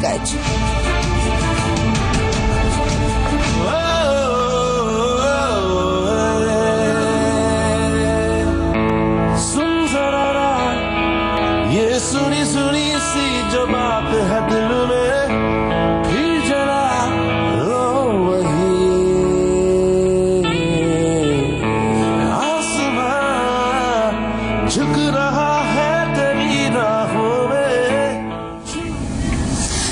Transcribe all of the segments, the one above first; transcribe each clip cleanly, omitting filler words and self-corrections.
दिग्गज। ये सुनी सुनी सी जो बात है दिल में, फिर जरा रो वही आसमां झुक रहा है तेरी राहों में।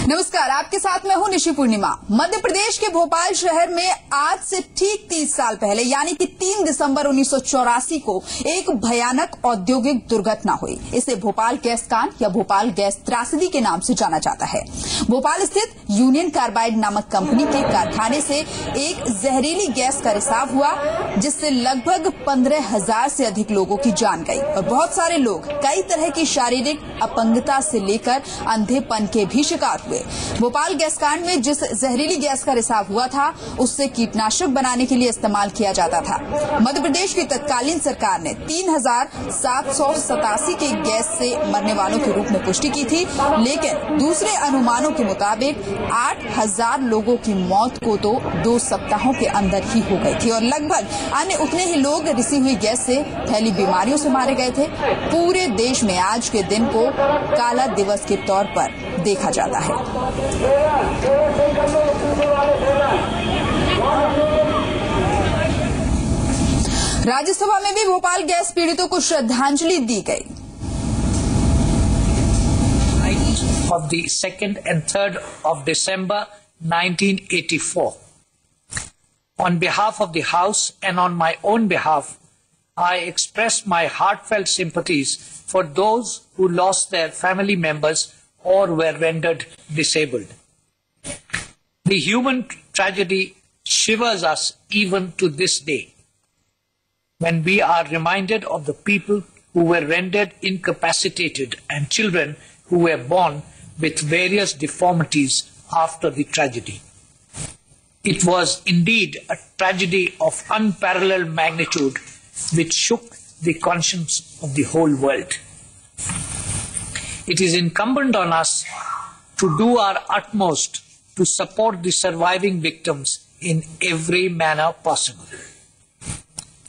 नमस्कार, आपके साथ मैं हूं निशि पूर्णिमा। मध्य प्रदेश के भोपाल शहर में आज से ठीक 30 साल पहले यानी कि 3 दिसंबर 1984 को एक भयानक औद्योगिक दुर्घटना हुई। इसे भोपाल गैस कांड या भोपाल गैस त्रासदी के नाम से जाना जाता है। भोपाल स्थित यूनियन कार्बाइड नामक कंपनी के कारखाने से एक जहरीली गैस का रिसाव हुआ, जिससे लगभग 15,000 से अधिक लोगों की जान गई और बहुत सारे लोग कई तरह की शारीरिक अपंगता से लेकर अंधेपन के भी शिकार हुए। भोपाल गैस कांड में जिस जहरीली गैस का रिसाव हुआ था, उससे कीटनाशक बनाने के लिए इस्तेमाल किया जाता था। मध्य प्रदेश की तत्कालीन सरकार ने 3,787 के गैस से मरने वालों के रूप में पुष्टि की थी, लेकिन दूसरे अनुमानों के मुताबिक 8,000 लोगों की मौत को तो 2 सप्ताहों के अंदर ही हो गई थी और लगभग अन्य उतने ही लोग रिसी हुई गैस से फैली बीमारियों से मारे गए थे। पूरे देश में आज के दिन को काला दिवस के तौर पर देखा जाता है। राज्यसभा में भी भोपाल गैस पीड़ितों को श्रद्धांजलि दी गई। Of the 2nd and 3rd of December 1984. On behalf of the House and on my own behalf, I express my heartfelt sympathies for those who lost their family members or were rendered disabled. The human tragedy shivers us even to this day, when we are reminded of the people who were rendered incapacitated and children who were born with various deformities after the tragedy. It was indeed a tragedy of unparalleled magnitude which shook the conscience of the whole world. It is incumbent on us to do our utmost to support the surviving victims in every manner possible.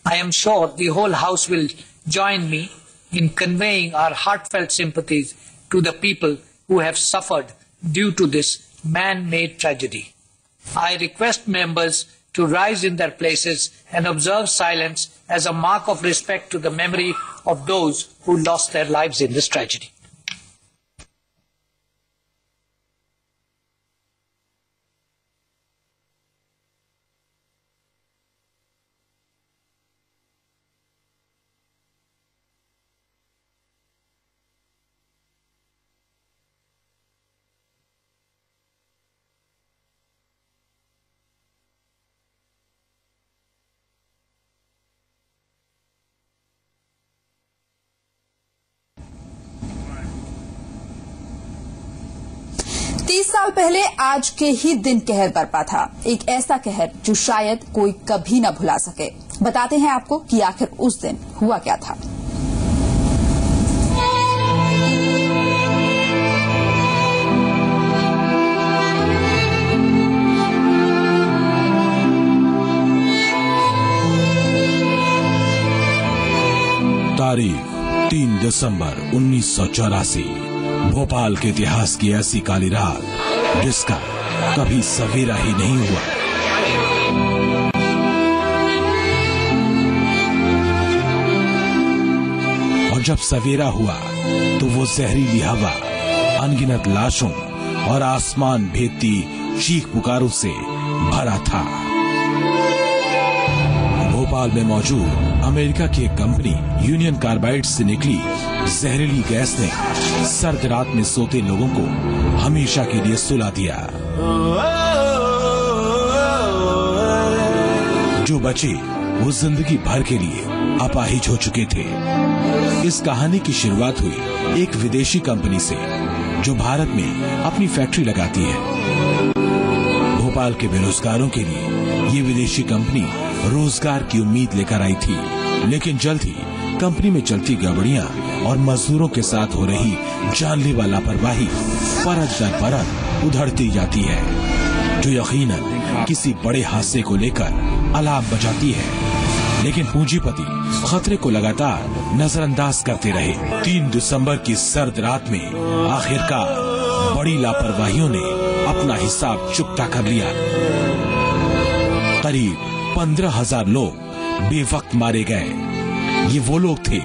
I am sure the whole House will join me in conveying our heartfelt sympathies to the people who have suffered due to this man-made tragedy. I request members to rise in their places and observe silence as a mark of respect to the memory of those who lost their lives in this tragedy. साल पहले आज के ही दिन कहर बरपा था, एक ऐसा कहर जो शायद कोई कभी न भुला सके। बताते हैं आपको कि आखिर उस दिन हुआ क्या था। तारीख 3 दिसंबर 1984। भोपाल के इतिहास की ऐसी काली रात जिसका कभी सवेरा ही नहीं हुआ। और जब सवेरा हुआ तो वो जहरीली हवा, अनगिनत लाशों और आसमान भेदती चीख पुकारों से भरा था। भोपाल में मौजूद अमेरिका की एक कंपनी यूनियन कार्बाइड से निकली जहरीली गैस ने सर्द रात में सोते लोगों को हमेशा के लिए सुला दिया। जो बचे वो जिंदगी भर के लिए अपाहिज हो चुके थे। इस कहानी की शुरुआत हुई एक विदेशी कंपनी से जो भारत में अपनी फैक्ट्री लगाती है। भोपाल के बेरोजगारों के लिए ये विदेशी कंपनी रोजगार की उम्मीद लेकर आई थी, लेकिन जल्द ही कंपनी में चलती गड़बड़ियां और मजदूरों के साथ हो रही जानलेवा लापरवाही परत दर परत उधड़ती जाती है, जो यकीनन किसी बड़े हादसे को लेकर अलार्म बजाती है। लेकिन पूंजीपति खतरे को लगातार नजरअंदाज करते रहे। 3 दिसंबर की सर्द रात में आखिरकार बड़ी लापरवाहियों ने अपना हिसाब चुकता कर लिया। करीब 15,000 लोग बेवक्त मारे गए। ये वो लोग थे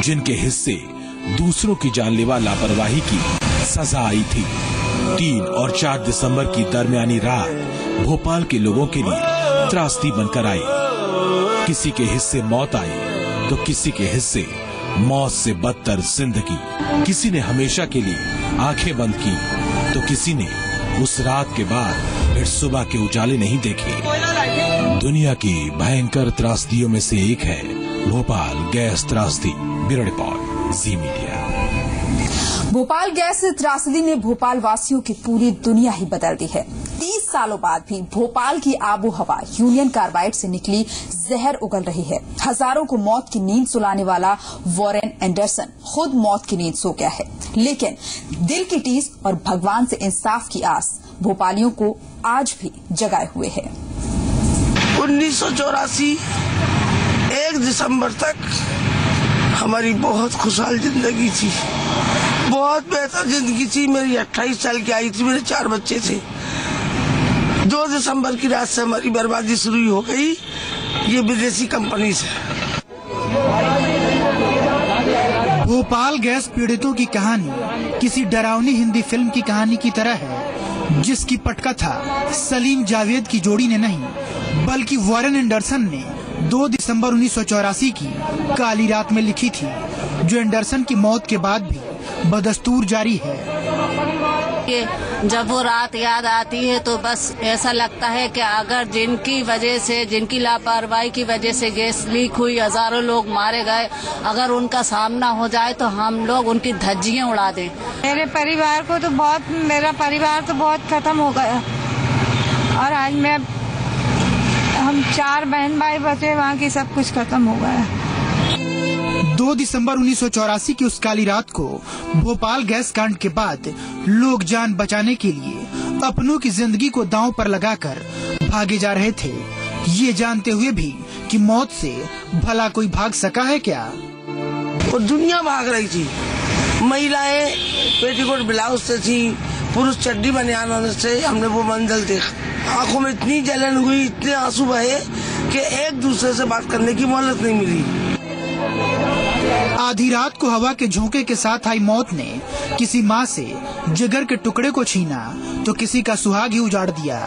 जिनके हिस्से दूसरों की जानलेवा लापरवाही की सजा आई थी। 3 और 4 दिसंबर की दरमियानी रात भोपाल के लोगों के लिए त्रासदी बनकर आई। किसी के हिस्से मौत आई तो किसी के हिस्से मौत से बदतर जिंदगी। किसी ने हमेशा के लिए आंखें बंद की तो किसी ने उस रात के बाद फिर सुबह के उजाले नहीं देखे। दुनिया की भयंकर त्रासदियों में से एक है भोपाल गैस त्रासदी। ब्यूरो रिपोर्ट, जी मीडिया। भोपाल गैस त्रासदी ने भोपाल वासियों की पूरी दुनिया ही बदल दी है। 30 सालों बाद भी भोपाल की आबो हवा यूनियन कार्बाइड से निकली जहर उगल रही है। हजारों को मौत की नींद सुलाने वाला वॉरेन एंडरसन खुद मौत की नींद सो गया है। लेकिन दिल की टीस और भगवान से इंसाफ की आस भोपालियों को आज भी जगाए हुए है। 1984 1 दिसंबर तक हमारी बहुत खुशहाल जिंदगी थी, बहुत बेहतर जिंदगी थी। मेरी 28 साल की आई थी, मेरे 4 बच्चे थे। 2 दिसंबर की रात से हमारी बर्बादी शुरू हो गई, ये विदेशी कंपनी से। भोपाल गैस पीड़ितों की कहानी किसी डरावनी हिंदी फिल्म की कहानी की तरह है, जिसकी पटकथा सलीम जावेद की जोड़ी ने नहीं बल्कि वॉरेन एंडरसन ने 2 दिसंबर 1984 की काली रात में लिखी थी, जो एंडरसन की मौत के बाद भी बदस्तूर जारी है। जब वो रात याद आती है तो बस ऐसा लगता है कि अगर जिनकी वजह से, जिनकी लापरवाही की वजह से गैस लीक हुई, हजारों लोग मारे गए, अगर उनका सामना हो जाए तो हम लोग उनकी धज्जियां उड़ा दें। मेरा परिवार तो बहुत खत्म हो गया और आज हम 4 बहन भाई बचे, वहाँ की सब कुछ खत्म हो गया। 2 दिसंबर 1984 की उस काली रात को भोपाल गैस कांड के बाद लोग जान बचाने के लिए अपनों की जिंदगी को दांव पर लगाकर भागे जा रहे थे, ये जानते हुए भी कि मौत से भला कोई भाग सका है क्या। और दुनिया भाग रही थी। महिलाएं पेटीकोट ब्लाउज से थी, पुरुष चड्डी बनियान से। हमने वो मंजर देखा, आंखों में इतनी जलन हुई, इतने आंसू बहे कि एक दूसरे से बात करने की मोहलत नहीं मिली। आधी रात को हवा के झोंके के साथ आई मौत ने किसी माँ से जिगर के टुकड़े को छीना तो किसी का सुहाग ही उजाड़ दिया।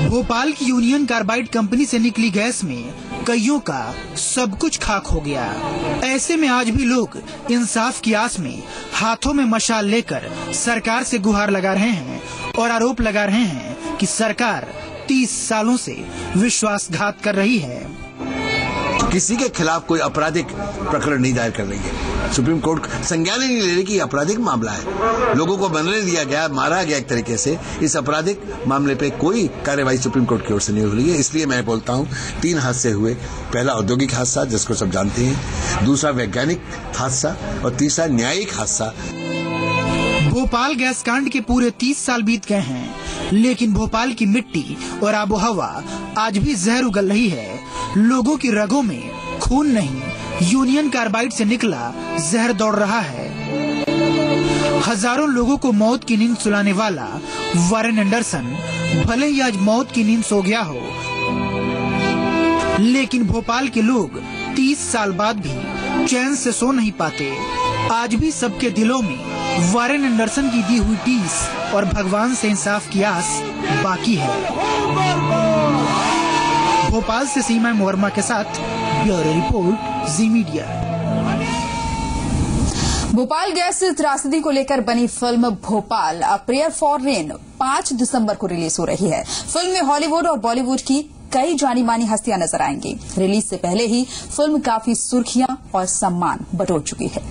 भोपाल की यूनियन कार्बाइड कंपनी से निकली गैस में कईयों का सब कुछ खाक हो गया। ऐसे में आज भी लोग इंसाफ की आस में हाथों में मशाल लेकर सरकार से गुहार लगा रहे हैं और आरोप लगा रहे हैं कि सरकार 30 सालों से विश्वासघात कर रही है। किसी के खिलाफ कोई आपराधिक प्रकरण नहीं दायर कर रही है। सुप्रीम कोर्ट संज्ञान ही नहीं ले रही कि आपराधिक मामला है। लोगों को बनने दिया गया, मारा गया एक तरीके से। इस आपराधिक मामले पे कोई कार्यवाही सुप्रीम कोर्ट की ओर से नहीं हो रही है। इसलिए मैं बोलता हूँ 3 हादसे हुए। पहला औद्योगिक हादसा जिसको सब जानते हैं, दूसरा वैज्ञानिक हादसा और तीसरा न्यायिक हादसा। भोपाल गैस कांड के पूरे 30 साल बीत गए हैं, लेकिन भोपाल की मिट्टी और आबो हवा आज भी जहर उगल रही है। लोगों की रगों में खून नहीं, यूनियन कार्बाइड से निकला जहर दौड़ रहा है। हजारों लोगों को मौत की नींद सुलाने वाला वॉरेन एंडरसन भले ही आज मौत की नींद सो गया हो, लेकिन भोपाल के लोग 30 साल बाद भी चैन से सो नहीं पाते। आज भी सबके दिलों में वॉरेन एंडरसन की दी हुई टीस और भगवान से इंसाफ की आस बाकी है। भोपाल से सीमा मोहर्मा के साथ ब्यूरो रिपोर्ट, जी मीडिया। भोपाल गैस त्रासदी को लेकर बनी film Bhopal a prayer for rain 5 दिसंबर को रिलीज हो रही है। फिल्म में हॉलीवुड और बॉलीवुड की कई जानी मानी हस्तियां नजर आएंगी। रिलीज से पहले ही फिल्म काफी सुर्खियां और सम्मान बटोर चुकी है।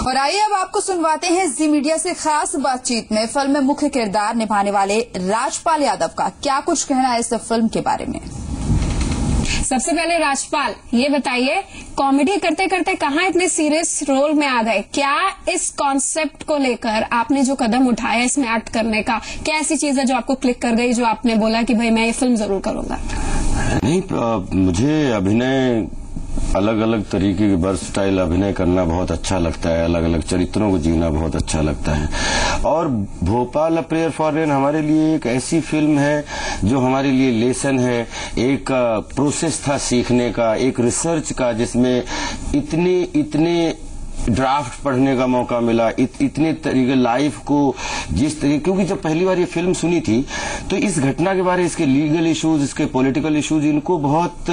और आइए अब आपको सुनवाते हैं जी मीडिया से खास बातचीत में फिल्म में मुख्य किरदार निभाने वाले राजपाल यादव का क्या कुछ कहना है इस फिल्म के बारे में। सबसे पहले राजपाल, ये बताइए कॉमेडी करते करते कहाँ इतने सीरियस रोल में आ गए? क्या इस कॉन्सेप्ट को लेकर आपने जो कदम उठाया इसमें एक्ट करने का, क्या ऐसी चीज है जो आपको क्लिक कर गई, जो आपने बोला कि भाई मैं ये फिल्म जरूर करूंगा? नहीं, मुझे अभिनय अलग अलग तरीके की वर्सटाइल अभिनय करना बहुत अच्छा लगता है, अलग अलग चरित्रों को जीना बहुत अच्छा लगता है। और Bhopal a prayer for rain हमारे लिए एक ऐसी फिल्म है जो हमारे लिए लेसन है, एक प्रोसेस था सीखने का, एक रिसर्च का, जिसमें इतने ड्राफ्ट पढ़ने का मौका मिला, इतने तरीके लाइफ को जिस तरीके, क्योंकि जब पहली बार ये फिल्म सुनी थी तो इस घटना के बारे, इसके लीगल इश्यूज, इसके पॉलिटिकल इश्यूज, इनको बहुत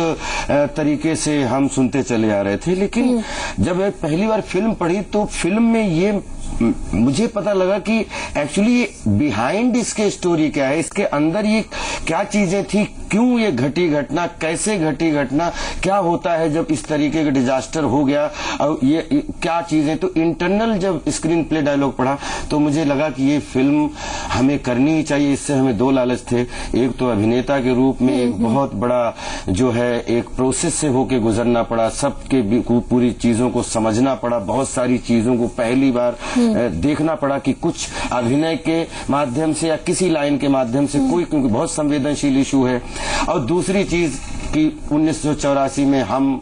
तरीके से हम सुनते चले आ रहे थे। लेकिन जब मैं पहली बार फिल्म पढ़ी तो फिल्म में ये मुझे पता लगा कि एक्चुअली बिहाइंड इसके स्टोरी क्या है, इसके अंदर ये क्या चीजें थी, क्यों ये घटी घटना, कैसे घटी घटना, क्या होता है जब इस तरीके का डिजास्टर हो गया, और ये क्या चीजें। तो इंटरनल जब स्क्रीन प्ले डायलॉग पढ़ा तो मुझे लगा कि ये फिल्म हमें करनी ही चाहिए। इससे हमें दो लालच थे, एक तो अभिनेता के रूप में एक बहुत बड़ा जो है एक प्रोसेस से होके गुजरना पड़ा, सबके पूरी चीजों को समझना पड़ा, बहुत सारी चीजों को पहली बार देखना पड़ा कि कुछ अभिनय के माध्यम से या किसी लाइन के माध्यम से कोई, क्योंकि बहुत संवेदनशील इशू है। और दूसरी चीज कि 1984 में हम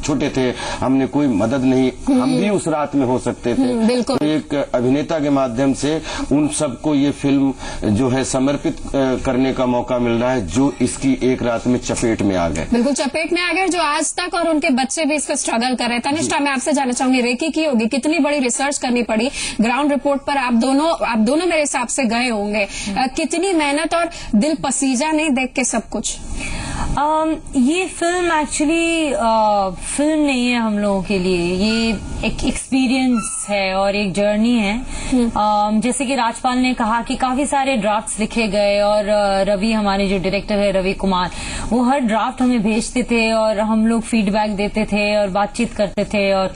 छोटे थे, हमने कोई मदद नहीं, हम भी उस रात में हो सकते थे। तो एक अभिनेता के माध्यम से उन सबको ये फिल्म जो है समर्पित करने का मौका मिल रहा है, जो इसकी एक रात में चपेट में आ गए। बिल्कुल चपेट में आ गए, जो आज तक और उनके बच्चे भी इसका स्ट्रगल कर रहे हैं। तनिष्ठा, मैं आपसे जानना चाहूंगी, रेकी की होगी, कितनी बड़ी रिसर्च करनी पड़ी, ग्राउंड रिपोर्ट पर आप दोनों मेरे हिसाब से गए होंगे, कितनी मेहनत और दिल पसीजा नहीं देख के सब कुछ? ये फिल्म एक्चुअली फिल्म नहीं है हम लोगों के लिए, ये एक एक्सपीरियंस है और एक जर्नी है। जैसे कि राजपाल ने कहा कि काफी सारे ड्राफ्ट्स लिखे गए और रवि, हमारे जो डायरेक्टर है रवि कुमार, वो हर ड्राफ्ट हमें भेजते थे और हम लोग फीडबैक देते थे और बातचीत करते थे। और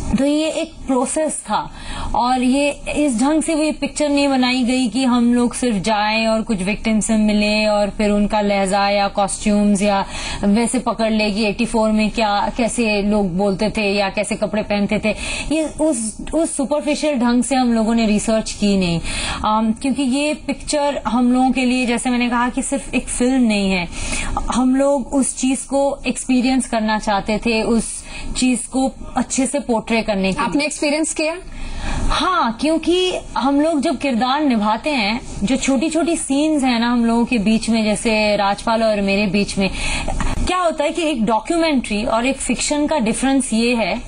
तो ये एक प्रोसेस था और ये इस ढंग से वो पिक्चर नहीं बनाई गई कि हम लोग सिर्फ जाएं और कुछ विक्टिम से मिले और फिर उनका लहजा या कॉस्ट्यूम्स या वैसे पकड़ ले कि 84 में क्या कैसे लोग बोलते थे या कैसे कपड़े पहनते थे। ये उस सुपरफिशियल ढंग से हम लोगों ने रिसर्च की नहीं, क्योंकि ये पिक्चर हम लोगों के लिए, जैसे मैंने कहा, कि सिर्फ एक फिल्म नहीं है, हम लोग उस चीज को एक्सपीरियंस करना चाहते थे, उस चीज को अच्छे से पोर्ट्रे करने की। आपने एक्सपीरियंस किया? हाँ, क्योंकि हम लोग जब किरदार निभाते हैं, जो छोटी छोटी सीन्स हैं ना हम लोगों के बीच में, जैसे राजपाल और मेरे बीच में, क्या होता है कि एक डॉक्यूमेंट्री और एक फिक्शन का डिफरेंस ये है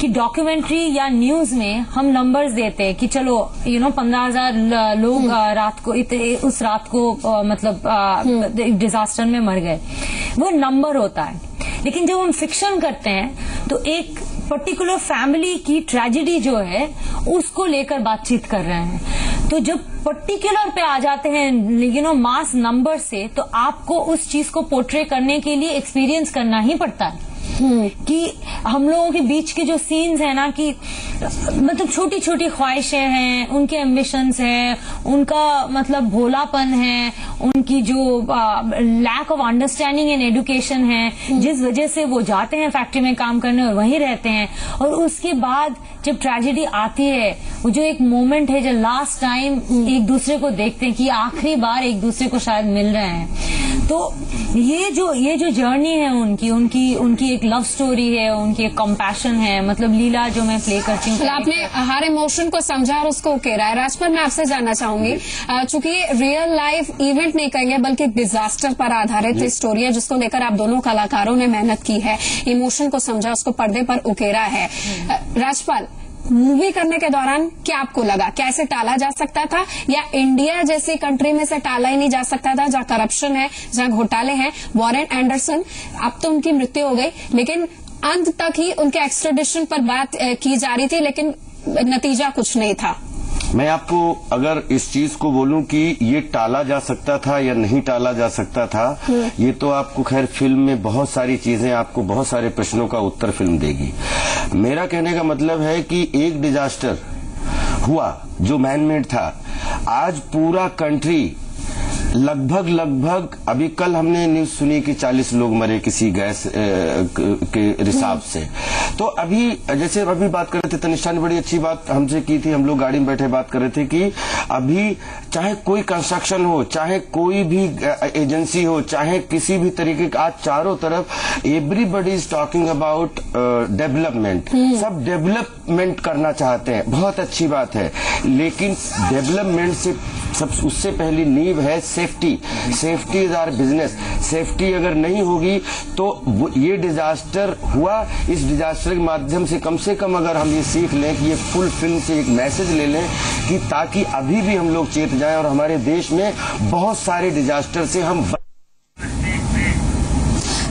कि डॉक्यूमेंट्री या न्यूज में हम नंबर्स देते हैं कि चलो 15,000 लोग रात को उस रात को मतलब डिजास्टर में मर गए, वो नंबर होता है। लेकिन जब हम फिक्शन करते हैं तो एक पर्टिकुलर फैमिली की ट्रेजेडी जो है उसको लेकर बातचीत कर रहे हैं। तो जब पर्टिकुलर पे आ जाते हैं मास नंबर से, तो आपको उस चीज को पोर्ट्रे करने के लिए एक्सपीरियंस करना ही पड़ता है। कि हम लोगों के बीच के जो सीन्स है ना, कि मतलब छोटी छोटी ख्वाहिशें हैं, उनके एम्बिशंस हैं, उनका मतलब भोलापन है, उनकी जो lack of understanding in education है, जिस वजह से वो जाते हैं फैक्ट्री में काम करने और वहीं रहते हैं। और उसके बाद जब ट्रेजेडी आती है, वो जो एक मोमेंट है जब लास्ट टाइम एक दूसरे को देखते हैं, कि आखिरी बार एक दूसरे को शायद मिल रहे हैं। तो ये जो जर्नी है उनकी एक लव स्टोरी है, उनकी एक कंपैशन है, मतलब लीला जो मैं प्ले करती हूँ। आपने हर इमोशन को समझा और उसको उकेरा है। राजपाल, मैं आपसे जानना चाहूंगी, चूंकि ये रियल लाइफ इवेंट नहीं कहेंगे बल्कि डिजास्टर पर आधारित स्टोरी है, जिसको लेकर आप दोनों कलाकारों ने मेहनत की है, इमोशन को समझा, उसको पर्दे पर उकेरा है। राजपाल, मूवी करने के दौरान क्या आपको लगा, क्या इसे टाला जा सकता था, या इंडिया जैसी कंट्री में से टाला ही नहीं जा सकता था, जहां करप्शन है, जहां घोटाले हैं? वॉरेन एंडरसन, अब तो उनकी मृत्यु हो गई, लेकिन अंत तक ही उनके एक्स्ट्राडिशन पर बात की जा रही थी, लेकिन नतीजा कुछ नहीं था। मैं आपको अगर इस चीज को बोलूं कि ये टाला जा सकता था या नहीं टाला जा सकता था, ये तो आपको खैर फिल्म में बहुत सारी चीजें, आपको बहुत सारे प्रश्नों का उत्तर फिल्म देगी। मेरा कहने का मतलब है कि एक डिजास्टर हुआ जो मैनमेड था, आज पूरा कंट्री लगभग अभी कल हमने न्यूज सुनी कि 40 लोग मरे किसी गैस के रिसाव से। तो अभी जैसे अभी बात कर रहे थे, तनिष्ठा ने बड़ी अच्छी बात हमसे की थी, हम लोग गाड़ी में बैठे बात कर रहे थे कि अभी चाहे कोई कंस्ट्रक्शन हो, चाहे कोई भी एजेंसी हो, चाहे किसी भी तरीके का, आज चारों तरफ everybody is talking about development. सब डेवलपमेंट करना चाहते हैं, बहुत अच्छी बात है, लेकिन डेवलपमेंट से सब उससे पहली नींव है safety. Safety is our business. Safety अगर नहीं होगी तो ये डिजास्टर हुआ, इस डिजास्टर के माध्यम से कम अगर हम ये सीख लें कि ये फुल फिल्म से एक मैसेज ले लें कि ताकि अभी भी हम लोग चेत जाएं और हमारे देश में बहुत सारे डिजास्टर से हम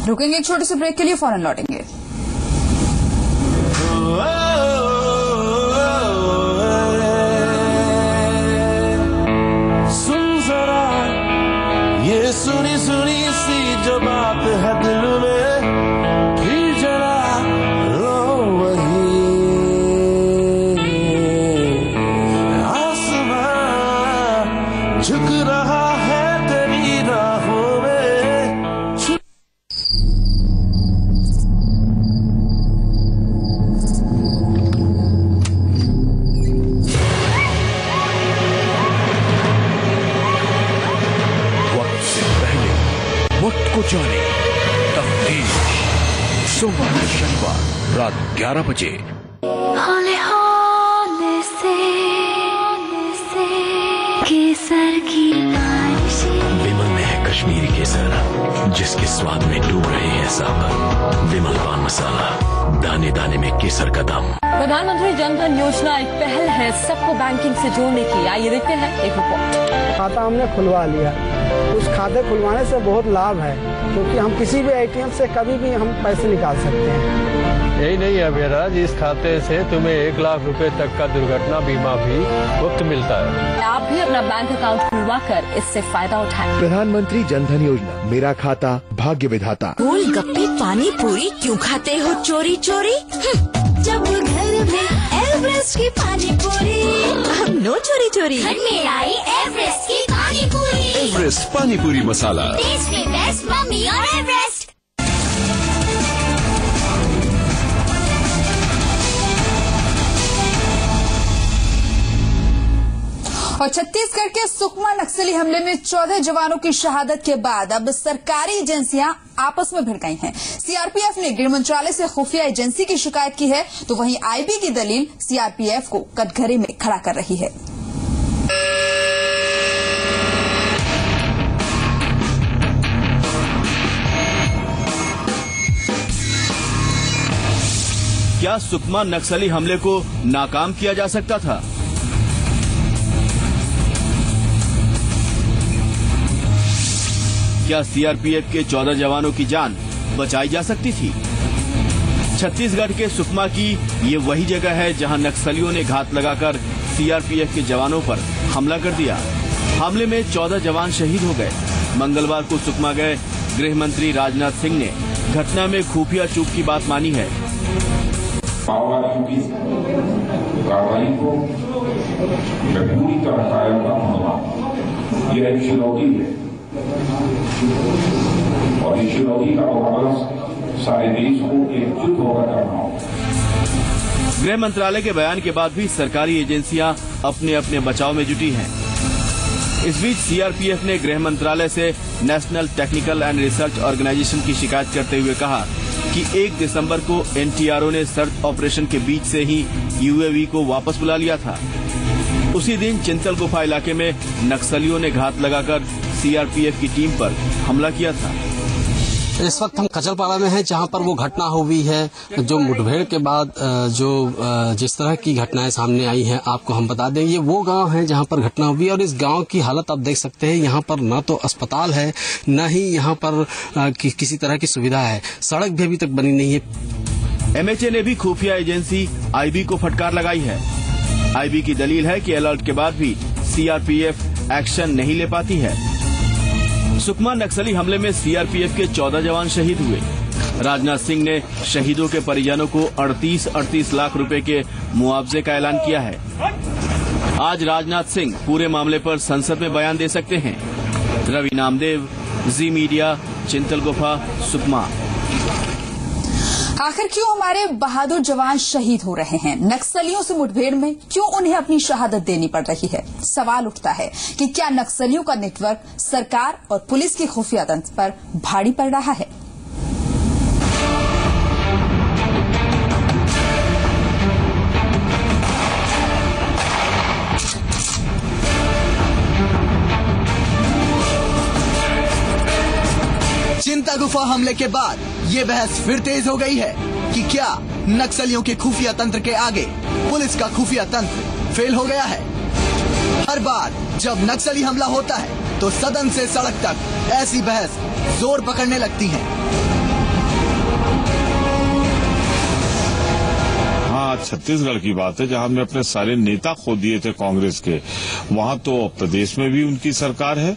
रुकेंगे एक छोटे से ब्रेक के लिए, फौरन लौटेंगे। ये सुनी सुनी सी जो बात है दिल में, फिर जरा लो वही। आसमां झुक रहा है तेरी राहों में। वक्त को जाने तफ्तीश, सोमवार से शनिवार रात 11 बजे। हौले हौले से केसर की बारिशें। विमल में है कश्मीरी केसर, जिसके स्वाद में डूब रहे हैं सब। विमल पान मसाला, दाने दाने में केसर का दम। प्रधानमंत्री जन धन योजना एक पहल है सबको बैंकिंग से जोड़ने की। आइए देखते हैं एक रिपोर्ट। खाता हमने खुलवा लिया, उस खाते खुलवाने से बहुत लाभ है, क्योंकि हम किसी भी एटीएम से कभी भी हम पैसे निकाल सकते हैं। यही नहीं अभिराज, इस खाते से तुम्हें 1 लाख रुपए तक का दुर्घटना बीमा भी मुफ्त मिलता है। आप भी अपना बैंक अकाउंट खुलवा कर इससे फायदा उठाएं। प्रधानमंत्री जन धन योजना, मेरा खाता भाग्य विधाता। गोलगप्पे पानी पूरी क्यों खाते हो चोरी चोरी? जब घर में एवरेस्ट की पानी पूरी, अब नो चोरी चोरी। घर में आई एवरेस्ट की पानी पूरी। एवरेस्ट पानी पूरी मसाला, टेस्ट में बेस्ट मम्मी और एवरेस्ट। और छत्तीसगढ़ के सुकमा नक्सली हमले में 14 जवानों की शहादत के बाद अब सरकारी एजेंसियां आपस में भिड़ गई हैं। सीआरपीएफ ने गृह मंत्रालय से खुफिया एजेंसी की शिकायत की है, तो वहीं आईबी की दलील सीआरपीएफ को कटघरे में खड़ा कर रही है। क्या सुकमा नक्सली हमले को नाकाम किया जा सकता था? क्या सीआरपीएफ के 14 जवानों की जान बचाई जा सकती थी? छत्तीसगढ़ के सुकमा की ये वही जगह है जहां नक्सलियों ने घात लगाकर सीआरपीएफ के जवानों पर हमला कर दिया। हमले में 14 जवान शहीद हो गए। मंगलवार को सुकमा गए गृह मंत्री राजनाथ सिंह ने घटना में खुफिया चूक की बात मानी है। माओवादियों की कार्रवाई को मैं पूरी तरह कायम रखूंगा। यह एक चुनौती है और इस चुनौती का मुकाबला सारे देश को एकजुट होकर करना होगा। गृह मंत्रालय के बयान के बाद भी सरकारी एजेंसियां अपने अपने बचाव में जुटी हैं। इस बीच सीआरपीएफ ने गृह मंत्रालय से National Technical and Research Organisation की शिकायत करते हुए कहा कि 1 दिसंबर को एनटीआरओ ने सर्च ऑपरेशन के बीच से ही यूएवी को वापस बुला लिया था। उसी दिन चिंतल गुफा इलाके में नक्सलियों ने घात लगाकर सीआरपीएफ की टीम पर हमला किया था। इस वक्त हम कचलपाड़ा में हैं, जहां पर वो घटना हुई है, जो मुठभेड़ के बाद जिस तरह की घटनाएं सामने आई हैं, आपको हम बता दें, ये वो गांव है जहां पर घटना हुई। और इस गांव की हालत आप देख सकते हैं, यहां पर न तो अस्पताल है, न ही यहां पर किसी तरह की सुविधा है। सड़क भी अभी तक बनी नहीं है। एमएचए ने भी खुफिया एजेंसी आईबी को फटकार लगाई है। आईबी की दलील है कि अलर्ट के बाद भी सीआरपीएफ एक्शन नहीं ले पाती है। सुकमा नक्सली हमले में सीआरपीएफ के 14 जवान शहीद हुए। राजनाथ सिंह ने शहीदों के परिजनों को 38 लाख रुपए के मुआवजे का ऐलान किया है। आज राजनाथ सिंह पूरे मामले पर संसद में बयान दे सकते हैं। रवि नामदेव, जी मीडिया, चिंतल गुफा, सुकमा। आखिर क्यों हमारे बहादुर जवान शहीद हो रहे हैं? नक्सलियों से मुठभेड़ में क्यों उन्हें अपनी शहादत देनी पड़ रही है? सवाल उठता है कि क्या नक्सलियों का नेटवर्क सरकार और पुलिस के खुफिया तंत्र पर भारी पड़ रहा है? चिंता गुफा हमले के बाद ये बहस फिर तेज हो गई है कि क्या नक्सलियों के खुफिया तंत्र के आगे पुलिस का खुफिया तंत्र फेल हो गया है। हर बार जब नक्सली हमला होता है तो सदन से सड़क तक ऐसी बहस जोर पकड़ने लगती है। हाँ, छत्तीसगढ़ की बात है जहां हमने अपने सारे नेता खो दिए थे कांग्रेस के। वहां तो प्रदेश में भी उनकी सरकार है,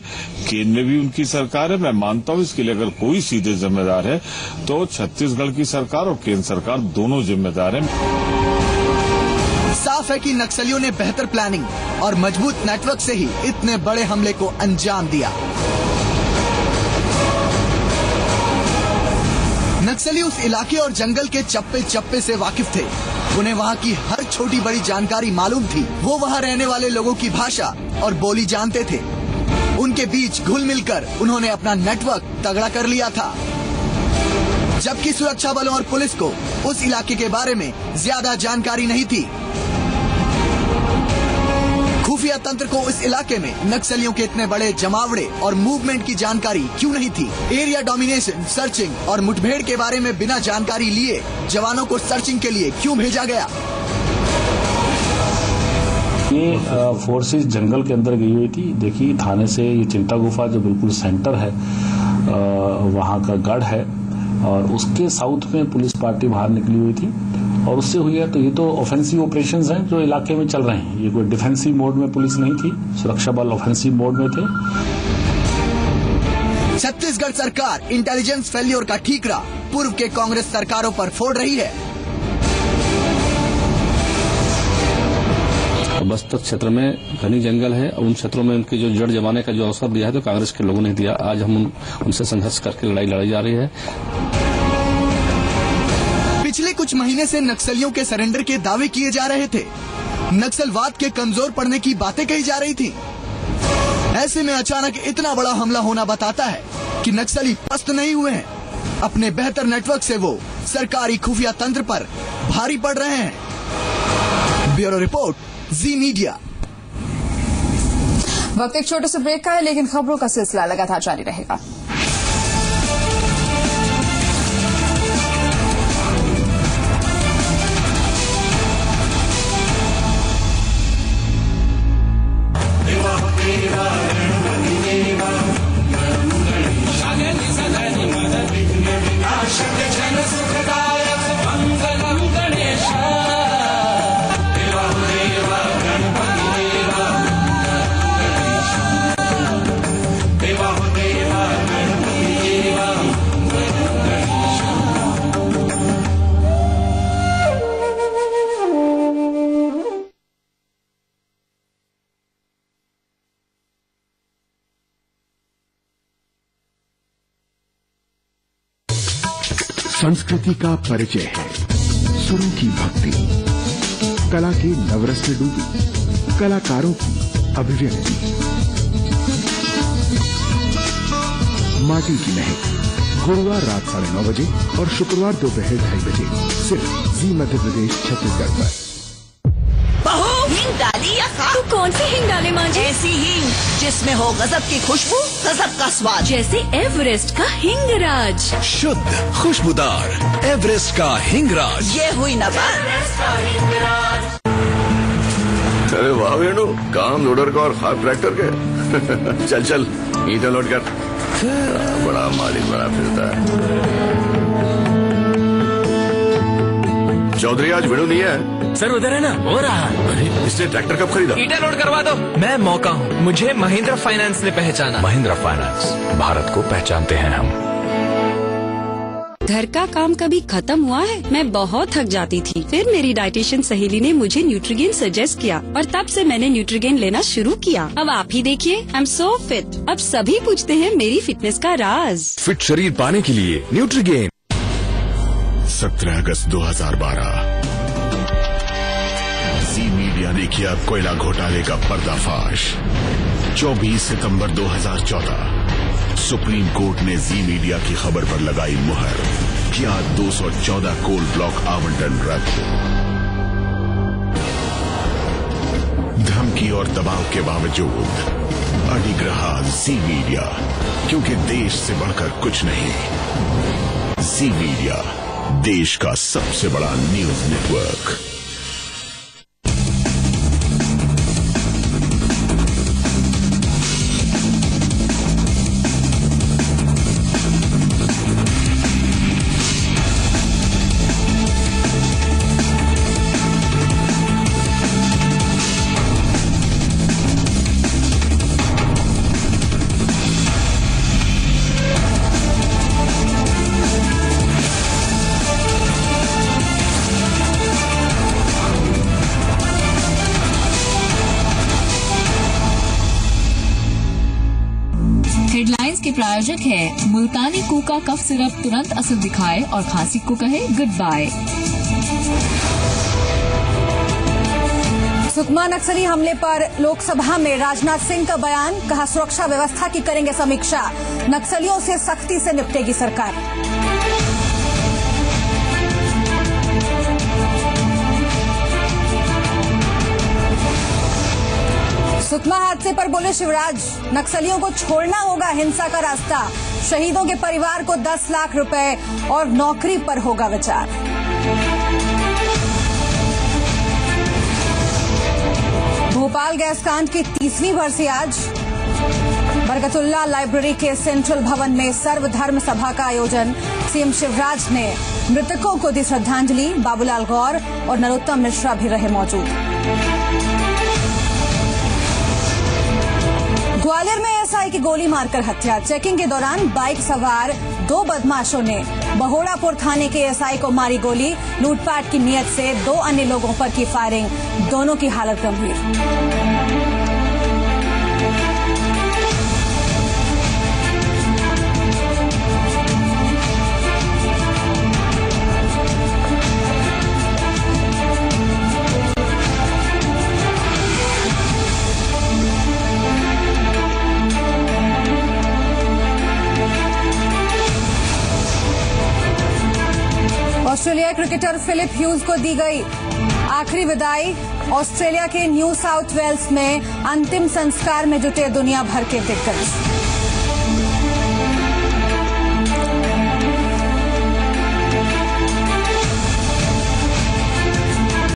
केंद्र में भी उनकी सरकार है। मैं मानता हूं इसके लिए अगर कोई सीधे जिम्मेदार है तो छत्तीसगढ़ की सरकार और केंद्र सरकार दोनों जिम्मेदार हैं। साफ है कि नक्सलियों ने बेहतर प्लानिंग और मजबूत नेटवर्क से ही इतने बड़े हमले को अंजाम दिया। नक्सली उस इलाके और जंगल के चप्पे चप्पे से वाकिफ थे। उन्हें वहाँ की हर छोटी बड़ी जानकारी मालूम थी। वो वहाँ रहने वाले लोगों की भाषा और बोली जानते थे। उनके बीच घुल मिलकर उन्होंने अपना नेटवर्क तगड़ा कर लिया था। जबकि सुरक्षा बलों और पुलिस को उस इलाके के बारे में ज्यादा जानकारी नहीं थी। खुफिया तंत्र को इस इलाके में नक्सलियों के इतने बड़े जमावड़े और मूवमेंट की जानकारी क्यों नहीं थी? एरिया डोमिनेशन, सर्चिंग और मुठभेड़ के बारे में बिना जानकारी लिए जवानों को सर्चिंग के लिए क्यों भेजा गया? ये फोर्सेस जंगल के अंदर गई हुई थी। देखिए, थाने से ये चिंता गुफा जो बिल्कुल सेंटर है, वहाँ का गढ़ है और उसके साउथ में पुलिस पार्टी बाहर निकली हुई थी और उससे हुई है। तो ये तो ऑफेंसिव ऑपरेशंस हैं जो इलाके में चल रहे हैं। ये कोई डिफेंसिव मोड में पुलिस नहीं थी, सुरक्षा बल ऑफेंसिव मोड में थे। छत्तीसगढ़ सरकार इंटेलिजेंस फेल्योर का ठीकरा पूर्व के कांग्रेस सरकारों पर फोड़ रही है। बस्तर क्षेत्र में घनी जंगल है और उन क्षेत्रों में उनके जो जड़ जमाने का जो अवसर दिया है तो कांग्रेस के लोगों ने दिया। आज हम उनसे संघर्ष करके लड़ाई लड़ी जा रही है। पिछले कुछ महीने से नक्सलियों के सरेंडर के दावे किए जा रहे थे। नक्सलवाद के कमजोर पड़ने की बातें कही जा रही थी। ऐसे में अचानक इतना बड़ा हमला होना बताता है कि नक्सली पस्त नहीं हुए हैं। अपने बेहतर नेटवर्क से वो सरकारी खुफिया तंत्र पर भारी पड़ रहे हैं। ब्यूरो रिपोर्ट, जी मीडिया। वक्त एक छोटे से ब्रेक का है, लेकिन खबरों का सिलसिला लगातार जारी रहेगा। संस्कृति का परिचय है, सुरों की भक्ति, कला के नवरस में डूबी कलाकारों की अभिव्यक्ति, माटी की महक। गुरुवार रात 9:30 बजे और शुक्रवार दोपहर 2:30 बजे सिर्फ जी मध्य प्रदेश छत्तीसगढ़ पर। बहू, हींग डाली या खा? तू कौन सी हींग डाले माँ जी? ऐसी हींग जिसमें हो गजब की खुशबू, गजब का स्वाद, जैसे एवरेस्ट का हिंगराज। शुद्ध खुशबूदार एवरेस्ट का हिंगराज। ये हुई ना बात। अरे वाह वेणु, काम लोडर का और खाब ट्रैक्टर के। चल चल ईंटें लोड कर। बड़ा मालिक बड़ा फिरता है। चौधरी आज वेणु नहीं है। सर उधर है ना, हो रहा। अरे इसने ट्रैक्टर कब खरीदा? ईंटें लोड करवा दो। मैं मौका हूँ, मुझे महिंद्रा फाइनेंस ने पहचाना। महिंद्रा फाइनेंस, भारत को पहचानते हैं हम। घर का काम कभी खत्म हुआ है? मैं बहुत थक जाती थी। फिर मेरी डाइटिशियन सहेली ने मुझे न्यूट्रीगेन सजेस्ट किया और तब से मैंने न्यूट्रीगेन लेना शुरू किया। अब आप ही देखिए, आई एम सो फिट। अब सभी पूछते हैं मेरी फिटनेस का राज। फिट शरीर पाने के लिए न्यूट्रीगेन। 17 अगस्त 2012 जी मीडिया ने किया कोयला घोटाले का पर्दाफाश। 24 सितंबर 2014 सुप्रीम कोर्ट ने जी मीडिया की खबर पर लगाई मुहर। किया 214 कोल ब्लॉक आवंटन रद्द। धमकी और दबाव के बावजूद अडिग रहा जी मीडिया, क्योंकि देश से बढ़कर कुछ नहीं। जी मीडिया, देश का सबसे बड़ा न्यूज नेटवर्क। हेडलाइंस के प्रायोजक है मुल्तानी कूका कफ सिरप, तुरंत असर दिखाए और खांसी को कहे गुड बाय। सुकमा नक्सली हमले पर लोकसभा में राजनाथ सिंह का बयान। कहा, सुरक्षा व्यवस्था की करेंगे समीक्षा, नक्सलियों से सख्ती से निपटेगी सरकार। सुकमा हादसे पर बोले शिवराज, नक्सलियों को छोड़ना होगा हिंसा का रास्ता, शहीदों के परिवार को 10 लाख रुपए और नौकरी पर होगा विचार। भोपाल गैस कांड की 30वीं बरसी आज। बरकतुल्ला लाइब्रेरी के सेंट्रल भवन में सर्वधर्म सभा का आयोजन। सीएम शिवराज ने मृतकों को दी श्रद्धांजलि। बाबूलाल गौर और नरोत्तम मिश्रा भी रहे मौजूद। ग्वालियर में एसआई की गोली मारकर हत्या। चेकिंग के दौरान बाइक सवार 2 बदमाशों ने बहोड़ापुर थाने के एसआई को मारी गोली। लूटपाट की नीयत से 2 अन्य लोगों पर की फायरिंग, दोनों की हालत गंभीर। ऑस्ट्रेलिया क्रिकेटर फिलिप ह्यूज को दी गई आखिरी विदाई। ऑस्ट्रेलिया के न्यू साउथ वेल्स में अंतिम संस्कार में जुटे दुनिया भर के दिग्गज।